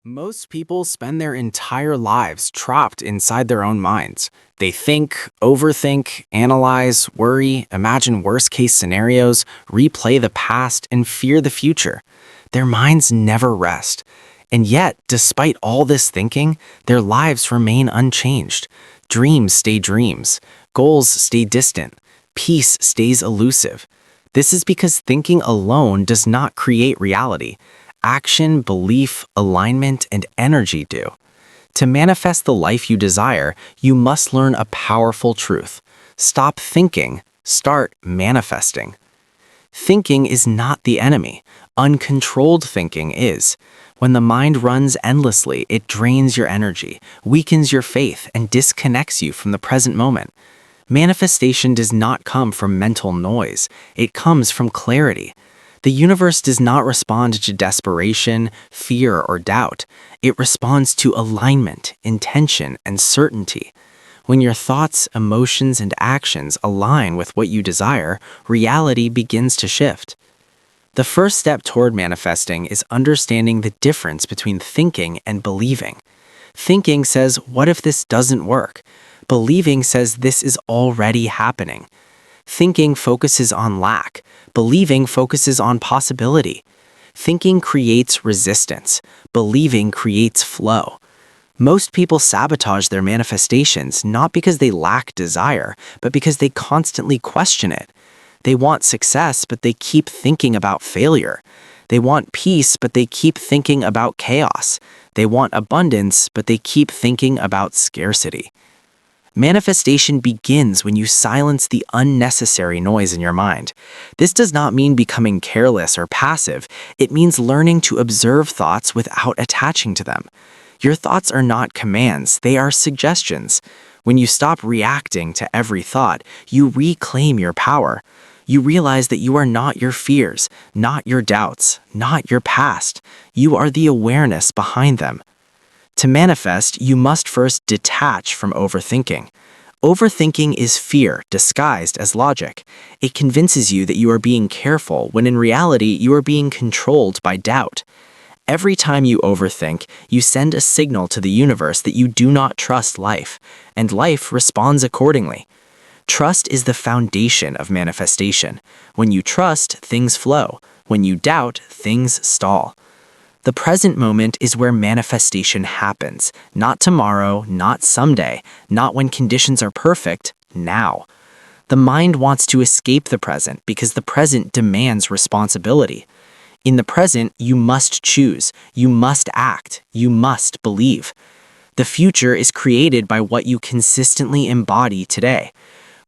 Most people spend their entire lives trapped inside their own minds. They think, overthink, analyze, worry, imagine worst-case scenarios, replay the past, and fear the future. Their minds never rest. And yet, despite all this thinking, their lives remain unchanged. Dreams stay dreams. Goals stay distant. Peace stays elusive. This is because thinking alone does not create reality. Action, belief, alignment, and energy do. To manifest the life you desire, you must learn a powerful truth. Stop thinking, start manifesting. Thinking is not the enemy. Uncontrolled thinking is. When the mind runs endlessly, it drains your energy, weakens your faith, and disconnects you from the present moment. Manifestation does not come from mental noise. It comes from clarity. The universe does not respond to desperation, fear, or doubt. It responds to alignment, intention, and certainty. When your thoughts, emotions, and actions align with what you desire, reality begins to shift. The first step toward manifesting is understanding the difference between thinking and believing. Thinking says, "What if this doesn't work?" Believing says, "This is already happening." Thinking focuses on lack. Believing focuses on possibility. Thinking creates resistance. Believing creates flow. Most people sabotage their manifestations not because they lack desire, but because they constantly question it. They want success, but they keep thinking about failure. They want peace, but they keep thinking about chaos. They want abundance, but they keep thinking about scarcity. Manifestation begins when you silence the unnecessary noise in your mind. This does not mean becoming careless or passive. It means learning to observe thoughts without attaching to them. Your thoughts are not commands, they are suggestions. When you stop reacting to every thought, you reclaim your power. You realize that you are not your fears, not your doubts, not your past. You are the awareness behind them. To manifest, you must first detach from overthinking. Overthinking is fear disguised as logic. It convinces you that you are being careful when in reality you are being controlled by doubt. Every time you overthink, you send a signal to the universe that you do not trust life, and life responds accordingly. Trust is the foundation of manifestation. When you trust, things flow. When you doubt, things stall. The present moment is where manifestation happens. Not tomorrow, not someday, not when conditions are perfect, now. The mind wants to escape the present because the present demands responsibility. In the present, you must choose, you must act, you must believe. The future is created by what you consistently embody today.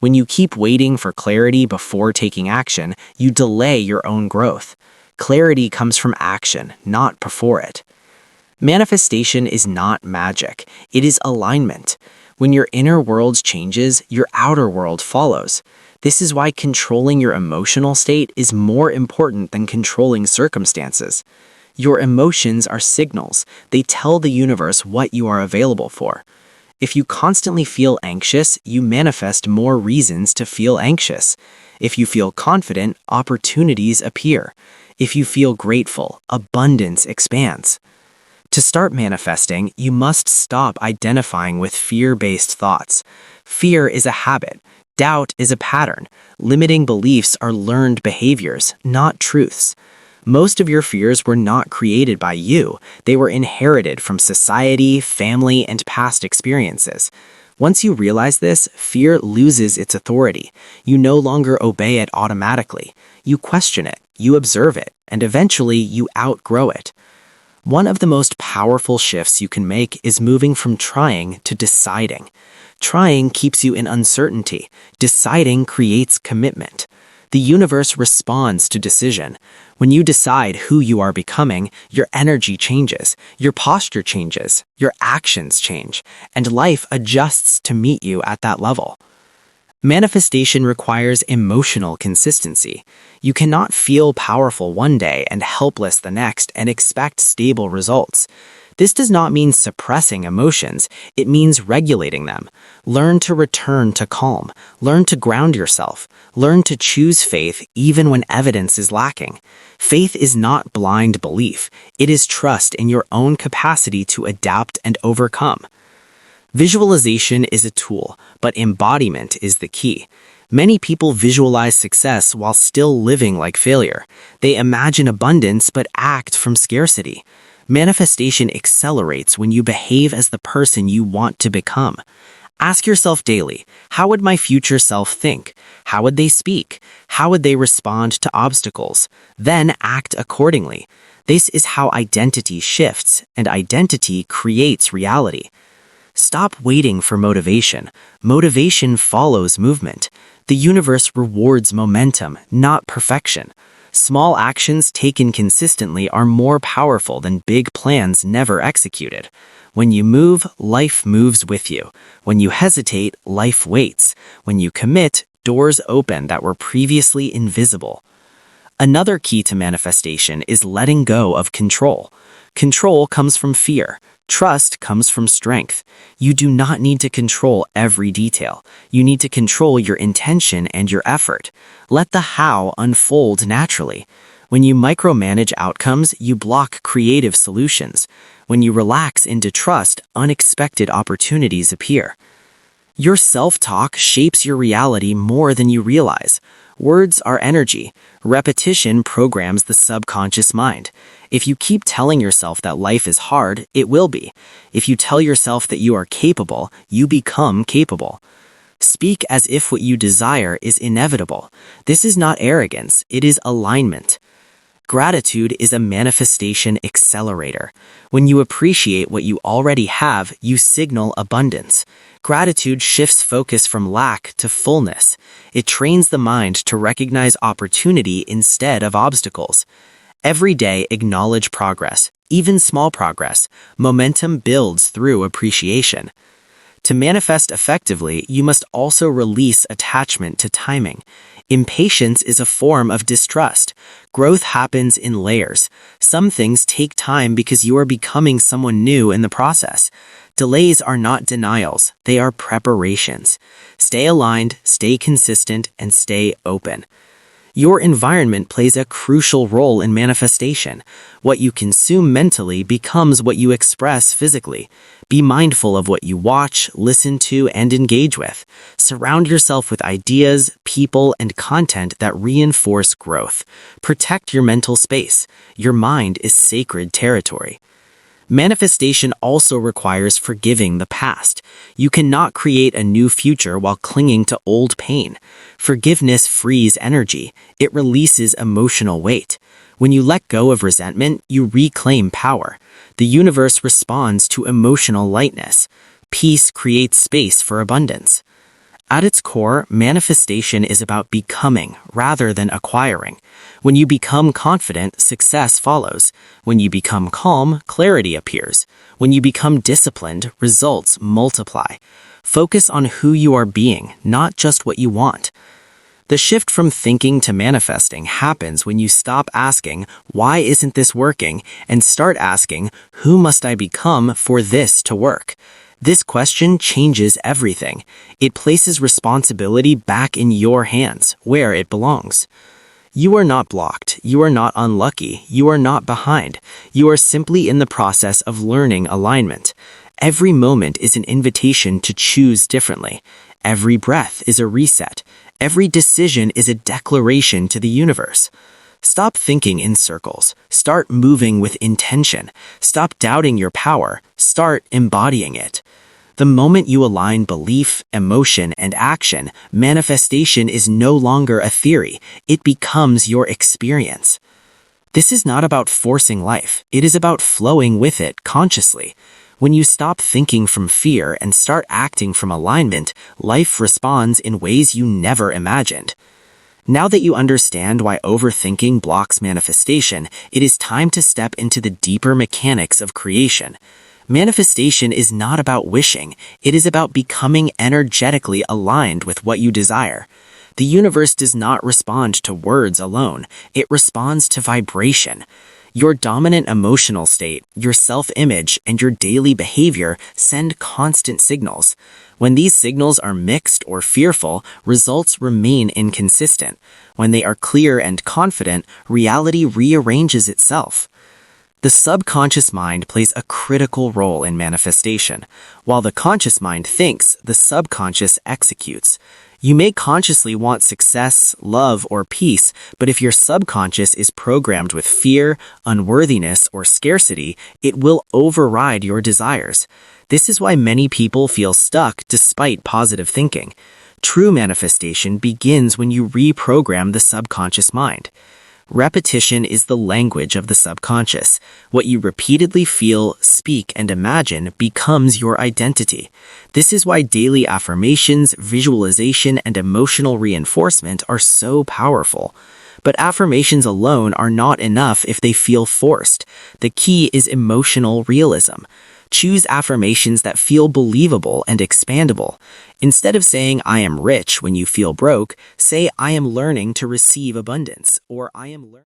When you keep waiting for clarity before taking action, you delay your own growth. Clarity comes from action, not before it. Manifestation is not magic. It is alignment. When your inner world changes, your outer world follows. This is why controlling your emotional state is more important than controlling circumstances. Your emotions are signals. They tell the universe what you are available for. If you constantly feel anxious, you manifest more reasons to feel anxious. If you feel confident, opportunities appear. If you feel grateful, abundance expands. To start manifesting, you must stop identifying with fear-based thoughts. Fear is a habit. Doubt is a pattern. Limiting beliefs are learned behaviors, not truths. Most of your fears were not created by you. They were inherited from society, family, and past experiences. Once you realize this, fear loses its authority. You no longer obey it automatically. You question it, you observe it, and eventually you outgrow it. One of the most powerful shifts you can make is moving from trying to deciding. Trying keeps you in uncertainty. Deciding creates commitment. The universe responds to decision. When you decide who you are becoming, your energy changes, your posture changes, your actions change, and life adjusts to meet you at that level. Manifestation requires emotional consistency. You cannot feel powerful one day and helpless the next and expect stable results. This does not mean suppressing emotions, it means regulating them. Learn to return to calm, learn to ground yourself, learn to choose faith even when evidence is lacking. Faith is not blind belief, it is trust in your own capacity to adapt and overcome. Visualization is a tool, but embodiment is the key. Many people visualize success while still living like failure. They imagine abundance but act from scarcity. Manifestation accelerates when you behave as the person you want to become. Ask yourself daily, how would my future self think? How would they speak? How would they respond to obstacles? Then act accordingly. This is how identity shifts, and identity creates reality. Stop waiting for motivation. Motivation follows movement. The universe rewards momentum, not perfection. Small actions taken consistently are more powerful than big plans never executed. When you move, life moves with you. When you hesitate, life waits. When you commit, doors open that were previously invisible. Another key to manifestation is letting go of control. Control comes from fear. Trust comes from strength. You do not need to control every detail. You need to control your intention and your effort. Let the how unfold naturally. When you micromanage outcomes, you block creative solutions. When you relax into trust, unexpected opportunities appear. Your self-talk shapes your reality more than you realize. Words are energy. Repetition programs the subconscious mind. If you keep telling yourself that life is hard, it will be. If you tell yourself that you are capable, you become capable. Speak as if what you desire is inevitable. This is not arrogance, it is alignment. Gratitude is a manifestation accelerator. When you appreciate what you already have, you signal abundance. Gratitude shifts focus from lack to fullness. It trains the mind to recognize opportunity instead of obstacles. Every day, acknowledge progress, even small progress. Momentum builds through appreciation. To manifest effectively, you must also release attachment to timing. Impatience is a form of distrust. Growth happens in layers. Some things take time because you are becoming someone new in the process. Delays are not denials, they are preparations. Stay aligned, stay consistent, and stay open. Your environment plays a crucial role in manifestation. What you consume mentally becomes what you express physically. Be mindful of what you watch, listen to, and engage with. Surround yourself with ideas, people, and content that reinforce growth. Protect your mental space. Your mind is sacred territory. Manifestation also requires forgiving the past. You cannot create a new future while clinging to old pain. Forgiveness frees energy. It releases emotional weight. When you let go of resentment, you reclaim power. The universe responds to emotional lightness. Peace creates space for abundance. At its core, manifestation is about becoming rather than acquiring. When you become confident, success follows. When you become calm, clarity appears. When you become disciplined, results multiply. Focus on who you are being, not just what you want. The shift from thinking to manifesting happens when you stop asking, "Why isn't this working?" and start asking, "Who must I become for this to work?" This question changes everything. It places responsibility back in your hands, where it belongs. You are not blocked. You are not unlucky. You are not behind. You are simply in the process of learning alignment. Every moment is an invitation to choose differently. Every breath is a reset. Every decision is a declaration to the universe. Stop thinking in circles. Start moving with intention. Stop doubting your power. Start embodying it. The moment you align belief, emotion, and action, manifestation is no longer a theory. It becomes your experience. This is not about forcing life. It is about flowing with it consciously. When you stop thinking from fear and start acting from alignment, life responds in ways you never imagined. Now that you understand why overthinking blocks manifestation, it is time to step into the deeper mechanics of creation. Manifestation is not about wishing, it is about becoming energetically aligned with what you desire. The universe does not respond to words alone, it responds to vibration. Your dominant emotional state, your self-image, and your daily behavior send constant signals. When these signals are mixed or fearful, results remain inconsistent. When they are clear and confident, reality rearranges itself. The subconscious mind plays a critical role in manifestation. While the conscious mind thinks, the subconscious executes. You may consciously want success, love, or peace, but if your subconscious is programmed with fear, unworthiness, or scarcity, it will override your desires. This is why many people feel stuck despite positive thinking. True manifestation begins when you reprogram the subconscious mind. Repetition is the language of the subconscious. What you repeatedly feel, speak, and imagine becomes your identity. This is why daily affirmations, visualization, and emotional reinforcement are so powerful. But affirmations alone are not enough if they feel forced. The key is emotional realism. Choose affirmations that feel believable and expandable. Instead of saying, "I am rich" when you feel broke, say, "I am learning to receive abundance," or "I am learning